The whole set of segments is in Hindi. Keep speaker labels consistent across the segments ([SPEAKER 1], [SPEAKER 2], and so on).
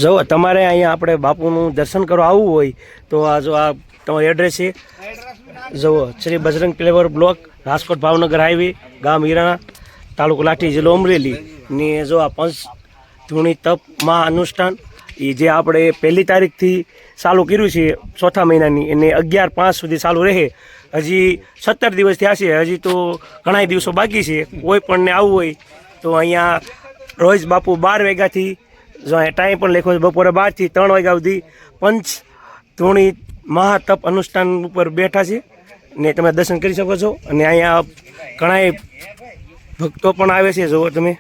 [SPEAKER 1] જો તમારે અહીંયા આપણે બાપુનું દર્શન કરવા આવવું હોય તો આ જો આ તમારું એડ્રેસ છે, જુઓ Shri Bajrang flavour block, Rajkot Bhavnagar highway, ગામ હિરાણા, તાલુકો લાઠી, જિલ્લો અમરેલી ને જો આ પંચધૂણી તપ મહા અનુષ્ઠાન એ જે આપણે 1 તારીખથી ચાલુ કર્યું છે ચોથા મહિનાની, એને 11/5 સુધી ચાલુ રહે. હજી 17 દિવસ થયા છે, હજી તો ઘણા દિવસો બાકી છે. કોઈ પણને આવવું હોય તો અહીંયા રોજ બાપુ 12 વાગ્યાથી જો ટાઈમ પણ લખ્યો છે, બપોરે 12 થી 3 વાગ્યા સુધી પંચધૂણી મહાતપ અનુષ્ઠાન ઉપર બેઠા છે ને તમે દર્શન કરી શકો છો. અને અહીંયા ઘણા ભક્તો પણ આવે છે, જુઓ તમે.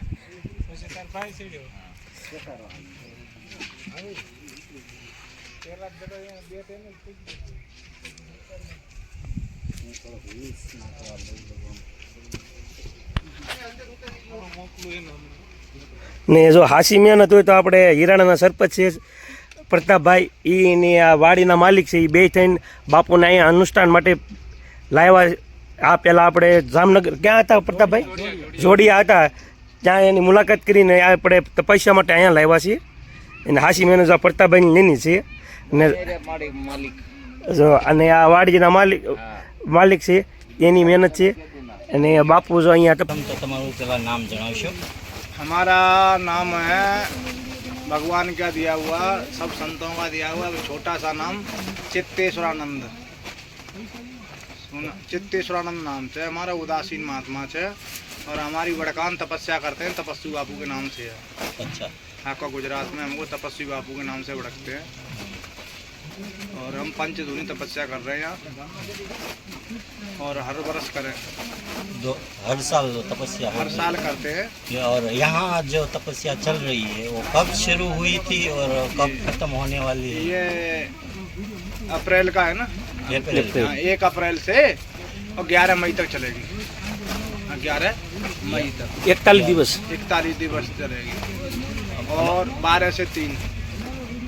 [SPEAKER 1] ને જો હાસી મહેનત હોય તો આપણે હિરાણાના સરપંચ છે પ્રતાપભાઈ, એની આ વાડીના માલિક છે, એ બે થઈને બાપુને અહીંયા અનુષ્ઠાન માટે લાવ્યા. આ પહેલાં આપણે જામનગર ક્યાં હતા પ્રતાપભાઈ? જોડિયા હતા, ત્યાં એની મુલાકાત કરીને આપણે તપસ્યા માટે અહીંયા લાવ્યા છીએ. અને હાસી મહેનત પ્રતાપભાઈની લેની છે. અને આ વાડીના માલિક છે, એની મહેનત છે. અને બાપુ જો અહીંયા
[SPEAKER 2] તો તમારું પેલા નામ જણાવશો?
[SPEAKER 3] हमारा नाम है भगवान का दिया हुआ, सब संतों का दिया हुआ छोटा सा नाम चित्तेश्वरानंद। चित्तेश्वरानंद नाम से हमारा उदासीन महात्मा है और हमारी बड़कान तपस्या करते हैं, तपस्वी बापू के नाम से है।
[SPEAKER 2] अच्छा,
[SPEAKER 3] आपका गुजरात में हमको तपस्वी बापू के नाम से भड़कते हैं और हम पंचधूनी तपस्या कर रहे हैं यहाँ और हर बरस करें।
[SPEAKER 2] हर साल तपस्या?
[SPEAKER 3] हर साल करते हैं।
[SPEAKER 2] और यहाँ जो तपस्या चल रही है वो कब शुरू हुई थी और कब खत्म होने वाली है?
[SPEAKER 3] ये अप्रैल का है ना, 1 अप्रैल से और 11 मई तक चलेगी। 11 मई तक
[SPEAKER 1] 41 दिवस
[SPEAKER 3] 41 दिवस चलेगी और 12 से 3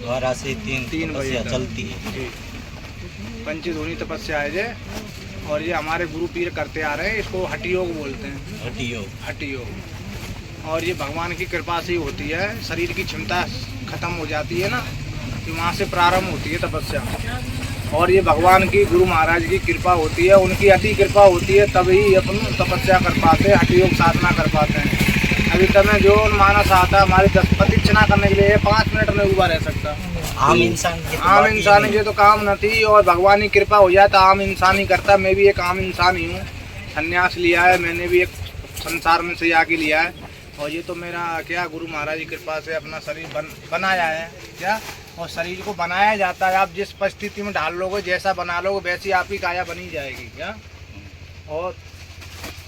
[SPEAKER 2] तपस्या चलती है।
[SPEAKER 3] पंचधूनी तपस्या है ये, और ये हमारे गुरु पीर करते आ रहे हैं। इसको हठ योग बोलते हैं। हठ योग। और ये भगवान की कृपा से ही होती है। शरीर की क्षमता खत्म हो जाती है ना, तो वहाँ से प्रारंभ होती है तपस्या। और ये भगवान की गुरु महाराज की कृपा होती है, उनकी अति कृपा होती है, तभी अपन तपस्या कर पाते हैं, हठ योग साधना कर पाते हैं। अभी तक जो मानस आता है हमारी 10 प्रदक्षिणा करने के लिए 5 मिनट में उभा रह सकता।
[SPEAKER 2] आम इंसान
[SPEAKER 3] के तो काम न थी, और भगवान की कृपा हो जाए तो आम इंसान ही करता। मैं भी एक आम इंसान ही हूँ, संन्यास लिया है मैंने भी, एक संसार में से आके लिया है। और ये तो मेरा क्या गुरु महाराज की कृपा से अपना शरीर बनाया है क्या, और शरीर को बनाया जाता है। आप जिस परिस्थिति में ढाल लोगे, जैसा बना लोगे, वैसी आपकी काया बनी जाएगी क्या। और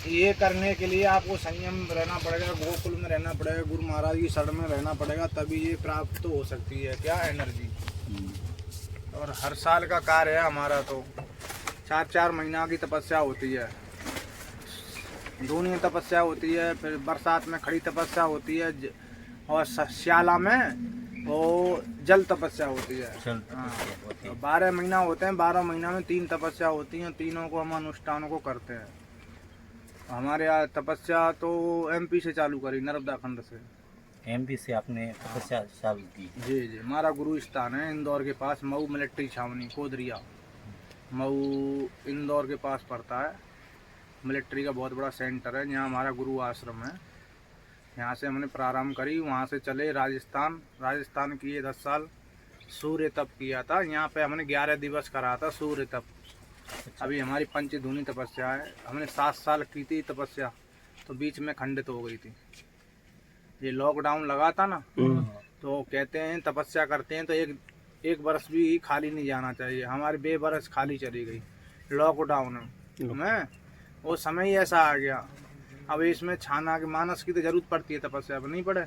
[SPEAKER 3] ये करने के लिए आपको संयम रहना पड़ेगा, गोकुल में रहना पड़ेगा, गुरु महाराज की शरण में रहना पड़ेगा, तभी ये प्राप्त तो हो सकती है क्या एनर्जी। और हर साल का कार्य है हमारा, तो 4-4 महीना की तपस्या होती है। धूनी तपस्या होती है, फिर बरसात में खड़ी तपस्या होती है, और श्याला में वो जल तपस्या होती है। हाँ, तो 12 महीना होते हैं, 12 महीना में 3 तपस्या होती हैं। तीनों को हम अनुष्ठानों को करते हैं। हमारे यहाँ तपस्या तो MP से चालू करी, नर्मदा खंड से।
[SPEAKER 2] MP से आपने तपस्या चालू की?
[SPEAKER 3] जी जी, हमारा गुरु स्थान है इंदौर के पास, मऊ मिलिट्री छावनी, कोदरिया, मऊ इंदौर के पास पड़ता है। मिलिट्री का बहुत बड़ा सेंटर है, यहाँ हमारा गुरु आश्रम है। यहाँ से हमने प्रारंभ करी, वहाँ से चले राजस्थान किए 10 साल, सूर्य तप किया था। यहाँ पे हमने 11 दिवस करा था सूर्य तप। अभी हमारी पंचधूनी तपस्या है, हमने 7 साल की थी तपस्या, तो बीच में खंडित हो गई थी। ये लॉकडाउन लगा था ना, तो कहते हैं तपस्या करते हैं तो एक बरस भी खाली नहीं जाना चाहिए। हमारी 2 बरस खाली चली गई लॉकडाउन में, वो समय ही ऐसा आ गया। अब इसमें छाना के मानस की तो जरूरत पड़ती है तपस्या, अब नहीं पड़े।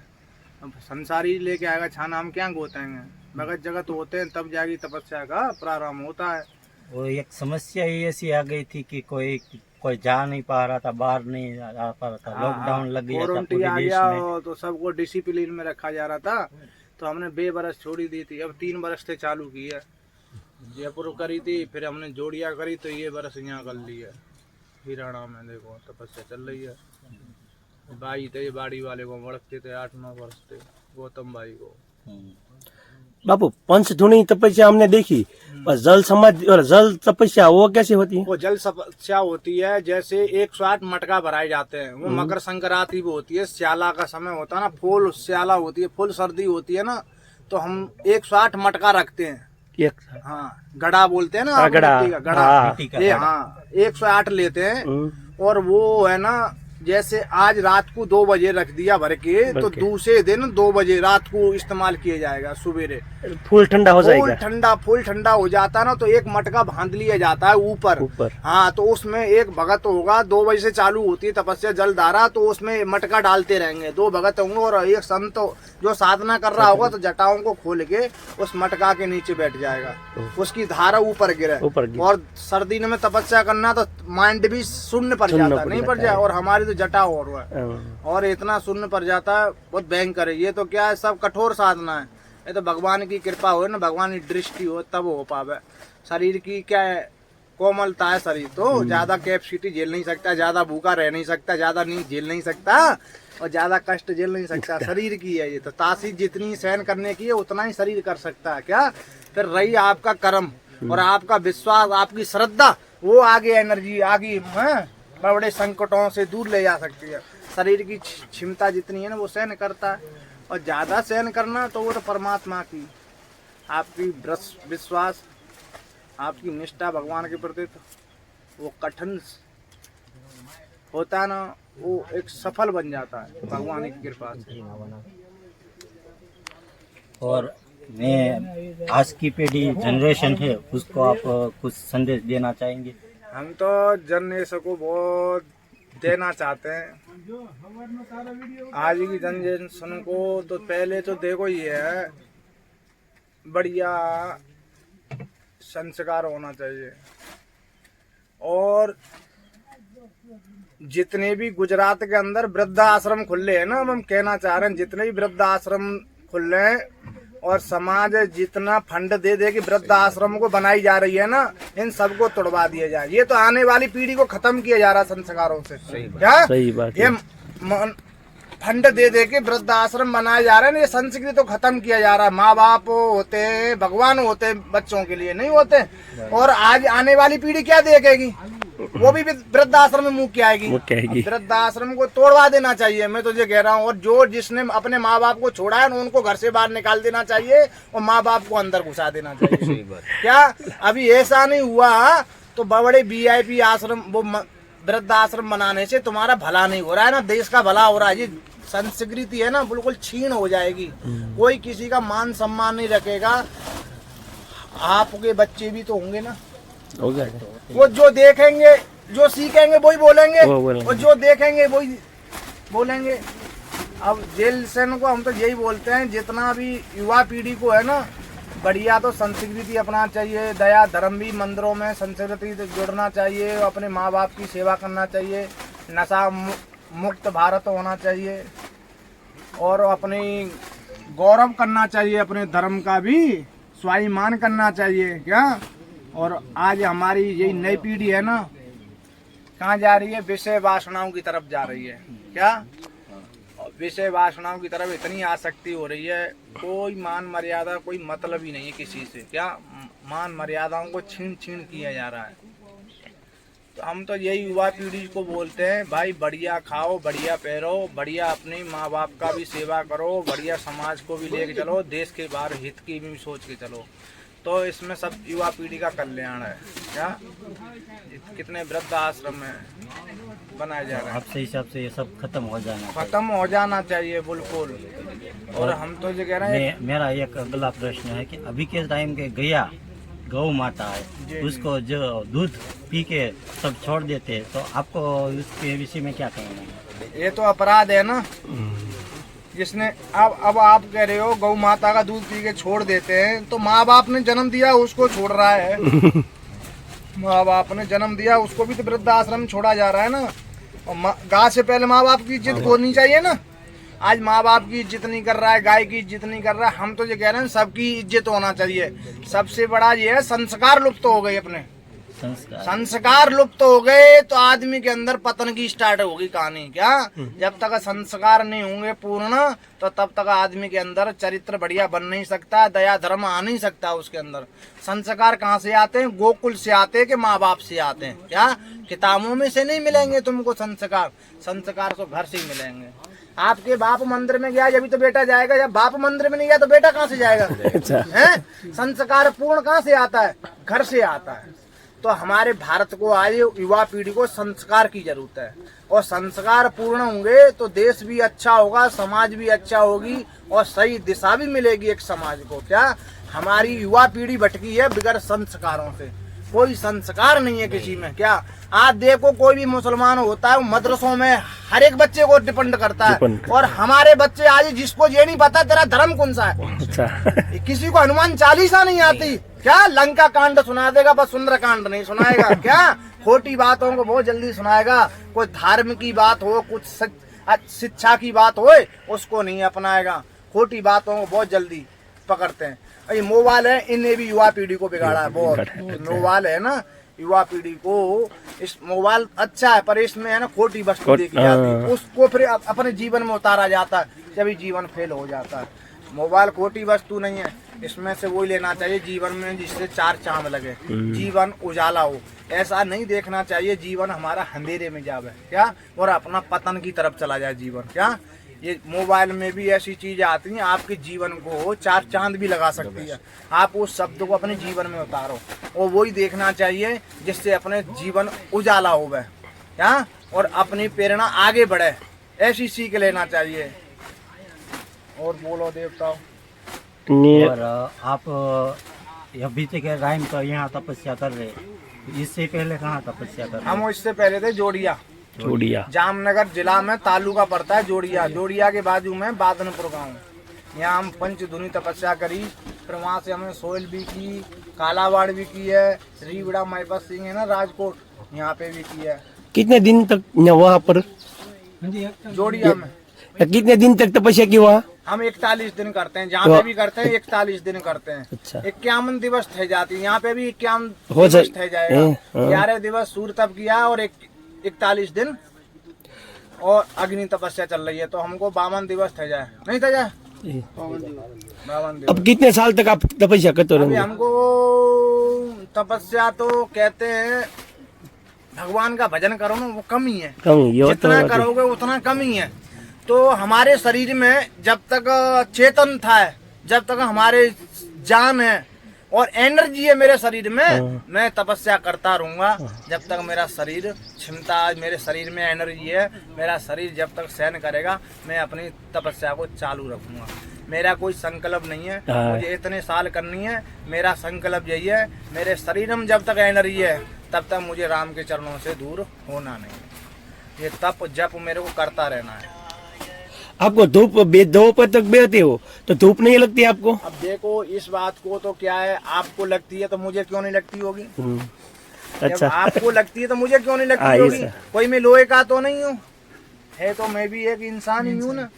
[SPEAKER 3] अब संसारी लेके आएगा छाना, हम क्या गोतेंगे, भगत जगत होते हैं तब जाके तपस्या का प्रारंभ होता है।
[SPEAKER 2] वो एक समस्या ही ऐसी आ गई थी कि कोई जा नहीं पा रहा था, बाहर नहीं आ पा रहा था, लॉकडाउन लग गया था पूरे देश में,
[SPEAKER 3] तो सबको डिसिप्लिन में रखा जा रहा था। तो हमने 2 बरस छोड़ी दी थी, अब 3 बरस से चालू की है। जयपुर करी थी, फिर हमने जोड़िया करी, तो ये बरस यहाँ कर ली है हिराणा में। देखो तपस्या चल रही है। भाई थे बाड़ी वाले को भड़कते थे 8-9 वर्ष थे, गौतम भाई को।
[SPEAKER 1] बापू पंच धुनी तपस्या हमने देखी, पर जल समाधि और जल तपस्या वो कैसी होती है?
[SPEAKER 3] वो जल तपस्या होती है, जैसे 108 मटका भराए जाते हैं, वो मकर संक्रांति भी होती है, स्याला का समय होता है ना, फुल स्याला होती है, फुल सर्दी होती है ना, तो हम 108 मटका रखते हैं। हाँ, गड़ा बोलते हैं ना,
[SPEAKER 1] गड़ा,
[SPEAKER 3] मिट्टी का गड़ा।
[SPEAKER 1] हाँ।
[SPEAKER 3] ये हाँ 108 लेते हैं, और वो है ना, जैसे आज रात को 2 बजे रख दिया भर के, तो दूसरे दिन 2 बजे रात को इस्तेमाल किया जाएगा। सवेरे
[SPEAKER 1] फूल ठंडा हो जाएगा,
[SPEAKER 3] फुल ठंडा हो जाता है ना, तो एक मटका बांध लिया जाता है ऊपर। हाँ, तो उसमें एक भगत होगा, 2 बजे से चालू होती है तपस्या जलधारा, तो उसमें मटका डालते रहेंगे, 2 भगत होंगे, और एक संत जो साधना कर रहा होगा तो जटाओं को खोल के उस मटका के नीचे बैठ जाएगा, उसकी धारा ऊपर गिरे। और सर्दी में तपस्या करना तो माइंड भी शून्य पर जाता, नहीं पर जाए, और हमारी तो जटा और इतना शून्य पर जाता है, बहुत भयंकर है। ये तो क्या है, सब कठोर साधना है, ये तो भगवान की कृपा हो ना, भगवान की दृष्टि हो तब हो पावे। शरीर की क्या है, कोमलता है शरीर, तो ज्यादा कैपेसिटी झेल नहीं सकता, ज्यादा भूखा रह नहीं सकता, ज्यादा नींद झेल नहीं सकता, और ज्यादा कष्ट झेल नहीं सकता, शरीर की है ये तो। तासीर जितनी सहन करने की है उतना ही शरीर कर सकता है। क्या फिर रही आपका कर्म और आपका विश्वास, आपकी श्रद्धा, वो आगे एनर्जी आगे बड़े संकटों से दूर ले जा सकती है। शरीर की क्षमता जितनी है ना वो सहन करता है, और ज्यादा सहन करना तो वो तो परमात्मा की आपकी विश्वास, आपकी निष्ठा भगवान के प्रति, तो वो कठिन होता है ना, वो एक सफल बन जाता है भगवान की कृपा से।
[SPEAKER 2] और मैं आज की पीढ़ी जनरेशन है, उसको आप कुछ संदेश देना चाहेंगे?
[SPEAKER 3] हम तो जनरेशन को बहुत देना चाहते हैं, आज की जनरेशन को। तो पहले तो देखो ये है, बढ़िया संस्कार होना चाहिए, और जितने भी गुजरात के अंदर वृद्धाश्रम खुले हैं ना, हम कहना चाह रहे हैं, जितने भी वृद्धाश्रम खुले हैं, और समाज जितना फंड दे दे कि वृद्धाश्रम को बनाई जा रही है ना, इन सबको तोड़वा दिया जाए। ये तो आने वाली पीढ़ी को खत्म किया जा रहा है संस्कारों से। क्या
[SPEAKER 1] सही बात है।
[SPEAKER 3] ये फंड दे दे के वृद्धाश्रम बनाए जा रहे हैं, ये संस्कृति तो खत्म किया जा रहा है। माँ बाप होते हैं, भगवान होते हैं, बच्चों के लिए नहीं होते। और आज आने वाली पीढ़ी क्या देखेगी, वो भी वृद्धाश्रम में मुंह क्या आएगी। वृद्धाश्रम को तोड़वा देना चाहिए, मैं तुझे कह रहा हूँ। और जो जिसने अपने माँ बाप को छोड़ा है उनको घर से बाहर निकाल देना चाहिए, और माँ बाप को अंदर घुसा देना चाहिए। क्या अभी ऐसा नहीं हुआ तो बड़े VIP आश्रम, वो वृद्धाश्रम बनाने से तुम्हारा भला नहीं हो रहा है ना, देश का भला हो रहा है। ये संस्कृति है ना, बिल्कुल छीन हो जाएगी, कोई किसी का मान सम्मान नहीं रखेगा। आपके बच्चे भी तो होंगे ना,
[SPEAKER 1] हो जाएगा।
[SPEAKER 3] वो जो देखेंगे, जो सीखेंगे वही बोलेंगे, और जो देखेंगे वही बोलेंगे। अब जेल सेन को हम तो यही बोलते हैं, जितना भी युवा पीढ़ी को है ना, बढ़िया तो संस्कृति अपनाना चाहिए, दया धर्म भी मंदिरों में संस्कृति से जुड़ना चाहिए, अपने माँ बाप की सेवा करना चाहिए, नशा मुक्त भारत होना चाहिए, और अपनी गौरव करना चाहिए, अपने धर्म का भी स्वाभिमान करना चाहिए। क्या और आज हमारी यही नई पीढ़ी है ना, कहाँ जा रही है, विषय वासनाओं की तरफ जा रही है। क्या विषय वासनाओं की तरफ इतनी आसक्ति हो रही है, कोई मान मर्यादा, कोई मतलब ही नहीं है किसी से। क्या मान मर्यादाओं को छीन छीन किया जा रहा है। तो हम तो यही युवा पीढ़ी को बोलते हैं, भाई बढ़िया खाओ, बढ़िया पहनो, बढ़िया अपने माँ बाप का भी सेवा करो, बढ़िया समाज को भी लेके चलो, देश के बाहर हित की भी सोच के चलो। तो इसमें सब युवा पीढ़ी का कल्याण है। क्या कितने वृद्ध आश्रम है बनाए जा रहे हैं,
[SPEAKER 2] आपसे हिसाब से ये सब खत्म हो जाना
[SPEAKER 3] चाहिए बिल्कुल। और हम तो ये कह रहे हैं,
[SPEAKER 2] मेरा एक अगला प्रश्न है कि अभी के टाइम के गया गौ माता है, उसको जो दूध पी के सब छोड़ देते हैं, तो आपको उसके विषय में क्या कहना है?
[SPEAKER 3] ये तो अपराध है ना, जिसने अब आप कह रहे हो गौ माता का दूध पी के छोड़ देते हैं, तो माँ बाप ने जन्म दिया उसको छोड़ रहा है। माँ बाप ने जन्म दिया उसको भी तो वृद्धाश्रम छोड़ा जा रहा है ना। और गाय से पहले माँ बाप की इज्जत होनी चाहिए ना। आज माँ बाप की इज्जत नहीं कर रहा है, गाय की इज्जत नहीं कर रहा है। हम तो ये कह रहे हैं सबकी इज्जत होना चाहिए। सबसे बड़ा ये है संस्कार लुप्त हो गए अपने।
[SPEAKER 2] संस्कार
[SPEAKER 3] संस्कार लुप्त हो गए तो आदमी के अंदर पतन की स्टार्ट होगी कहानी। क्या जब तक संस्कार नहीं होंगे पूर्ण तो तब तक आदमी के अंदर चरित्र बढ़िया बन नहीं सकता, दया धर्म आ नहीं सकता उसके अंदर। संस्कार कहाँ से आते हैं? गोकुल से आते हैं कि माँ बाप से आते हैं? क्या किताबों में से नहीं मिलेंगे तुमको संस्कार? संस्कार तो घर से ही मिलेंगे। आपके बाप मंदिर में गया जब तो बेटा जाएगा, जब बाप मंदिर में नहीं गया तो बेटा कहाँ से जाएगा? हैं? संस्कार पूर्ण कहाँ से आता है? घर से आता है। तो हमारे भारत को आज युवा पीढ़ी को संस्कार की जरूरत है, और संस्कार पूर्ण होंगे तो देश भी अच्छा होगा, समाज भी अच्छा होगी, और सही दिशा भी मिलेगी एक समाज को। क्या हमारी युवा पीढ़ी भटकी है बिगड़ संस्कारों से, कोई संस्कार नहीं है किसी में। क्या आज देखो कोई भी मुसलमान होता है वो मदरसों में हर एक बच्चे को डिपेंड करता है, और हमारे बच्चे आज जिसको ये नहीं पता तेरा धर्म कौन सा है, किसी को हनुमान चालीसा नहीं आती, क्या लंका कांड सुना देगा बस सुंदर कांड नहीं सुनाएगा। क्या खोटी बातों को बहुत जल्दी सुनाएगा, कोई धार्मिक की बात हो, कुछ शिक्षा की बात हो उसको नहीं अपनाएगा, खोटी बातों को बहुत जल्दी पकड़ते हैं। ये मोबाइल है, इन्हें भी युवा पीढ़ी को बिगाड़ा है बहुत। मोबाइल है ना, युवा पीढ़ी को इस मोबाइल अच्छा है पर इसमें है ना खोटी वस्तु देखी जाती है, उसको फिर अपने जीवन में उतारा जाता है, जब जीवन फेल हो जाता है। मोबाइल खोटी वस्तु नहीं है, इसमें से वही लेना चाहिए जीवन में जिससे चार चांद लगे, जीवन उजाला हो। ऐसा नहीं देखना चाहिए जीवन हमारा अंधेरे में जावे क्या, और अपना पतन की तरफ चला जाए जीवन। क्या ये मोबाइल में भी ऐसी चीजें आती हैं आपके जीवन को चार चांद भी लगा सकती है। आप उस शब्द को अपने जीवन में उतारो, और वही देखना चाहिए जिससे अपने जीवन उजाला हो गए क्या, और अपनी प्रेरणा आगे बढ़े, ऐसी सीख लेना चाहिए। और बोलो देवताओं।
[SPEAKER 2] और आप अभी तक टाइम तो यहाँ तपस्या कर रहे, इससे पहले कहाँ तपस्या कर रहे?
[SPEAKER 3] हम इससे पहले थे जोड़िया, जामनगर जिला में तालुका पड़ता है जोड़िया, जोड़िया के बाजू में बादनपुर गांव। यहाँ हम पंचधुनी तपस्या करी, फिर वहाँ से हमने सोयल भी की, कालावाड़ भी की है, रीवड़ा माईपत सिंह है ना राजकोट, यहाँ पे भी की है।
[SPEAKER 1] कितने दिन तक वहाँ पर
[SPEAKER 3] जोड़िया में
[SPEAKER 1] कितने दिन तक तपस्या की वहाँ?
[SPEAKER 3] हम 41 दिन करते हैं, जहाँ पे भी करते हैं 41 दिन करते हैं।
[SPEAKER 1] अच्छा।
[SPEAKER 3] 51 दिवस थे जाती है, यहाँ पे भी 51 दिवस थे जाएगा। 11 दिवस सूर्य तप किया और 41 दिन और अग्नि तपस्या चल रही है, तो हमको 52 दिवस थे जाए, नहीं थे जाए 52 दिवस।
[SPEAKER 1] अब कितने साल तक आप तपस्या करते रहेंगे?
[SPEAKER 3] हमको तपस्या तो कहते हैं भगवान का भजन करो ना, वो कम ही है, जितना करोगे उतना कम ही है। तो हमारे शरीर में जब तक चेतन था, जब तक हमारे जान है और एनर्जी है मेरे शरीर में, मैं तपस्या करता रहूंगा जब तक मेरा शरीर क्षमता, मेरे शरीर में एनर्जी है, मेरा शरीर जब तक सहन करेगा मैं अपनी तपस्या को चालू रखूंगा। मेरा कोई संकल्प नहीं है मुझे इतने साल करनी है, मेरा संकल्प यही है मेरे शरीर में जब तक एनर्जी है तब तक मुझे राम के चरणों से दूर होना नहीं। ये तप जप मेरे को करता रहना है।
[SPEAKER 1] आपको धूप दोपहर तक बेहते हो तो धूप नहीं लगती आपको?
[SPEAKER 3] अब देखो इस बात को तो क्या है, आपको लगती है तो मुझे क्यों नहीं लगती होगी?
[SPEAKER 1] अच्छा,
[SPEAKER 3] आपको लगती है तो मुझे क्यों नहीं लगती होगी? कोई मैं लोहे का तो नहीं हूँ, है तो मैं भी एक इंसान ही हूँ ना।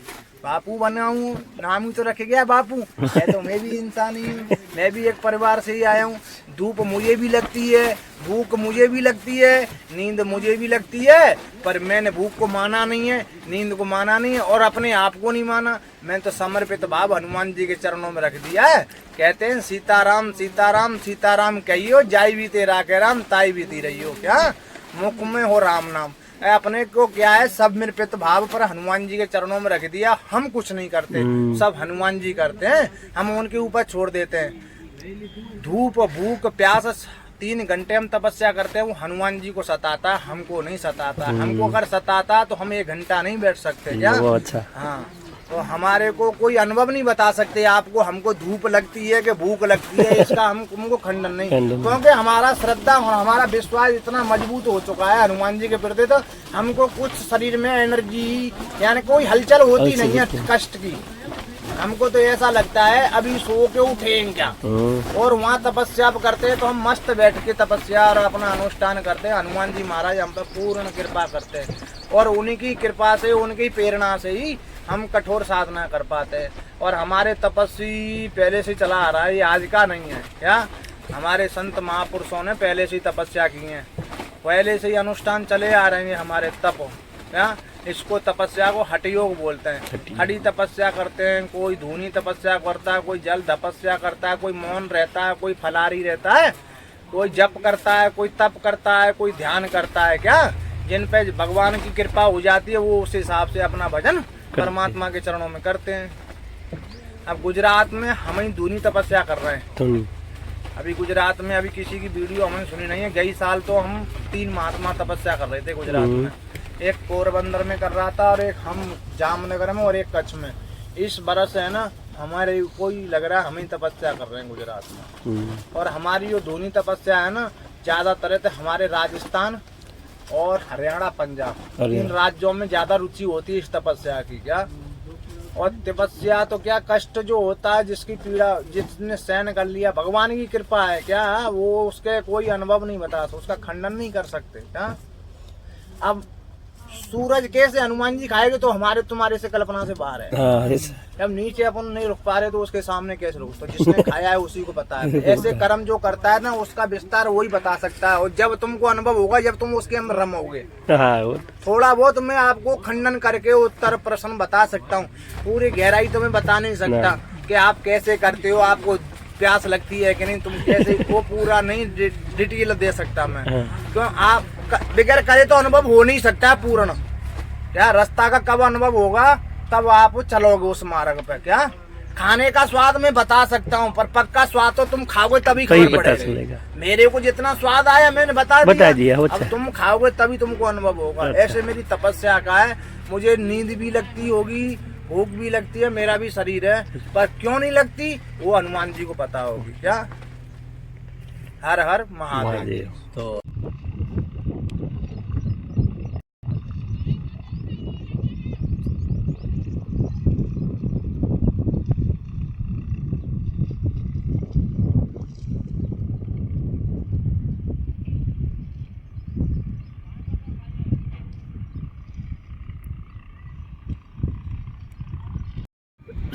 [SPEAKER 3] बापू बना हूँ, नाम ही तो रख गया बापू, है तो मैं भी इंसान ही हूँ, मैं भी एक परिवार से ही आया हूँ। धूप मुझे भी लगती है, भूख मुझे भी लगती है, नींद मुझे भी लगती है, पर मैंने भूख को माना नहीं है, नींद को माना नहीं है और अपने आप को नहीं माना। मैं तो समर्पित भाव हनुमान जी के चरणों में रख दिया है। कहते हैं सीताराम सीताराम सीताराम कहियो, जाय भी तेरा के राम ताई भी ती रहियो। क्या मुख में हो राम नाम, अपने को क्या है सब निर्पित भाव पर हनुमान जी के चरणों में रख दिया। हम कुछ नहीं करते, सब हनुमान जी करते हैं, हम उनके ऊपर छोड़ देते हैं। धूप भूख प्यास 3 घंटे हम तपस्या करते हैं, वो हनुमान जी को सताता, हमको नहीं सताता। हमको अगर सताता तो हम 1 घंटा नहीं बैठ सकते। क्या
[SPEAKER 1] अच्छा।
[SPEAKER 3] हाँ, तो हमारे को कोई अनुभव नहीं बता सकते आपको हमको धूप लगती है कि भूख लगती है, इसका हमको खंडन नहीं, क्योंकि हमारा श्रद्धा और हमारा विश्वास इतना मजबूत हो चुका है हनुमान जी के प्रति। तो हमको कुछ शरीर में एनर्जी यानी कोई हलचल होती नहीं है कष्ट की। हमको तो ऐसा लगता है अभी सो के उठेंगे क्या, और वहाँ तपस्या करते हैं तो हम मस्त बैठ के तपस्या और अपना अनुष्ठान करते हैं। हनुमान जी महाराज हम पर पूर्ण कृपा करते हैं, और उन्हीं की कृपा से उनकी प्रेरणा से ही हम कठोर साधना कर पाते हैं। और हमारे तपस्वी पहले से चला आ रहा है, ये आज का नहीं है। क्या हमारे संत महापुरुषों ने पहले से ही तपस्या की है, पहले से ही अनुष्ठान चले आ रहे हैं हमारे तप। क्या इसको तपस्या को हठ योग बोलते हैं। हठी तपस्या करते हैं, कोई धूनी तपस्या करता है, कोई जल तपस्या करता है, कोई मौन रहता है, कोई फलारी रहता है, कोई जप करता है, कोई तप करता है, कोई ध्यान करता है। क्या जिन पे भगवान की कृपा हो जाती है वो उस हिसाब से अपना भजन परमात्मा के चरणों में करते हैं। अब गुजरात में हम ही धूनी तपस्या कर रहे हैं। अभी गुजरात में अभी किसी की वीडियो हमने सुनी नहीं है। गई साल तो हम 3 महात्मा तपस्या कर रहे थे गुजरात में। एक पोरबंदर में कर रहा था और एक हम जामनगर में और एक कच्छ में। इस बरस है ना हमारे कोई लग रहा है हम ही तपस्या कर रहे हैं गुजरात में। और हमारी जो धूनी तपस्या है ना ज्यादातर तो हमारे राजस्थान और हरियाणा पंजाब इन राज्यों में ज्यादा रुचि होती है इस तपस्या की। क्या और तपस्या तो क्या कष्ट जो होता है, जिसकी पीड़ा जिसने सहन कर लिया, भगवान की कृपा है। क्या वो उसके कोई अनुभव नहीं बता सकते, उसका खंडन नहीं कर सकते। क्या अब सूरज कैसे हनुमान जी खाएंगे तो हमारे तुम्हारे से कल्पना से बाहर है। जब नीचे अपन नहीं रुक पा रहे तो उसके सामने कैसे रुक, तो जिसने खाया है उसी को पता है। ऐसे कर्म जो करता है ना उसका विस्तार वही बता सकता है। और जब तुमको अनुभव होगा जब तुम उसके अंदर रमोगे। थोड़ा बहुत मैं आपको खंडन करके उत्तर प्रश्न बता सकता हूँ, पूरी गहराई तो मैं बता नहीं सकता कि आप कैसे करते हो, आपको प्यास लगती है कि नहीं, तुम कैसे, वो पूरा नहीं डिटेल दे सकता मैं। क्यों आप बगैर करे तो अनुभव हो नहीं सकता पूर्ण। क्या रास्ता का कब अनुभव होगा तब आप चलोगे उस मार्ग पे। क्या खाने का स्वाद मैं बता सकता हूँ पर पक्का स्वाद तो तुम खाओगे तभी पता चलेगा। मेरे को जितना स्वाद आया मैंने बता दिया। अब तुम खाओगे तभी तुमको अनुभव होगा। ऐसे मेरी तपस्या का है। मुझे नींद भी लगती होगी, भूख भी लगती है, मेरा भी शरीर है, पर क्यों नहीं लगती वो हनुमान जी को पता होगी। क्या हर हर महादेव।
[SPEAKER 2] तो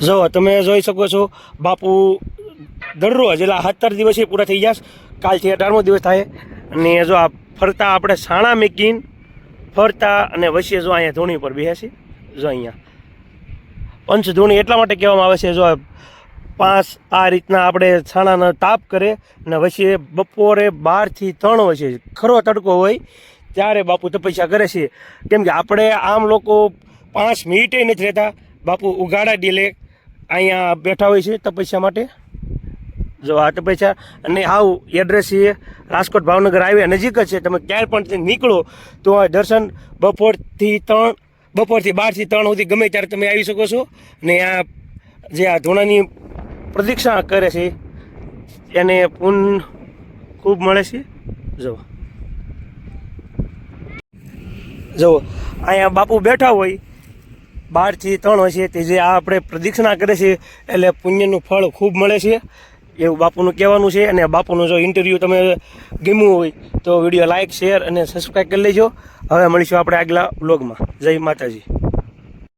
[SPEAKER 1] જો તમે જોઈ શકો છો બાપુ દરરોજ એટલે 17 દિવસે પૂરા થઈ જશે, કાલથી 18મો દિવસ થાય। અને જો આ ફરતા આપણે છાણા મેકીને ફરતા અને વચ્ચે જો અહીંયા ધૂણી પર બેસી, જો અહીંયા પંચધૂણી એટલા માટે કહેવામાં આવે છે। જો 5 આ રીતના આપણે છાણાનો તાપ કરે અને વચ્ચે બપોરે 12 થી 3 વચ્ચે ખરો તડકો હોય ત્યારે બાપુ તપસ્યા કરે છે। કેમ કે આપણે આમ લોકો 5 મિનિટે નથી રહેતા, બાપુ ઉગાડા ડેલે અહીંયા બેઠા હોય છે તપસ્યા માટે। જો આ તપસ્યા અને આવું એડ્રેસ છે રાજકોટ ભાવનગર હાઈવે નજીક જ છે। તમે ક્યાંય પણ નીકળો તો આ દર્શન બપોરથી 12 થી 3 સુધી ગમે ત્યારે તમે આવી શકો છો। અને આ જે આ ધૂણાની પ્રદક્ષિણા કરે છે એને પુણ્ય ખૂબ મળે છે। જો અહીંયા બાપુ બેઠા હોય 12 થી 3 હોય છે તે જે આ આપણે પ્રદક્ષિણા કરે છે એટલે પુણ્યનું ફળ ખૂબ મળે છે એવું બાપુનું કહેવાનું છે। અને બાપુનું જો ઇન્ટરવ્યૂ તમે ગમ્યું હોય તો વિડીયો લાઇક, શેર અને સબસ્ક્રાઈબ કરી લેજો। હવે મળીશું આપણે આગલા વ્લોગમાં। જય માતાજી।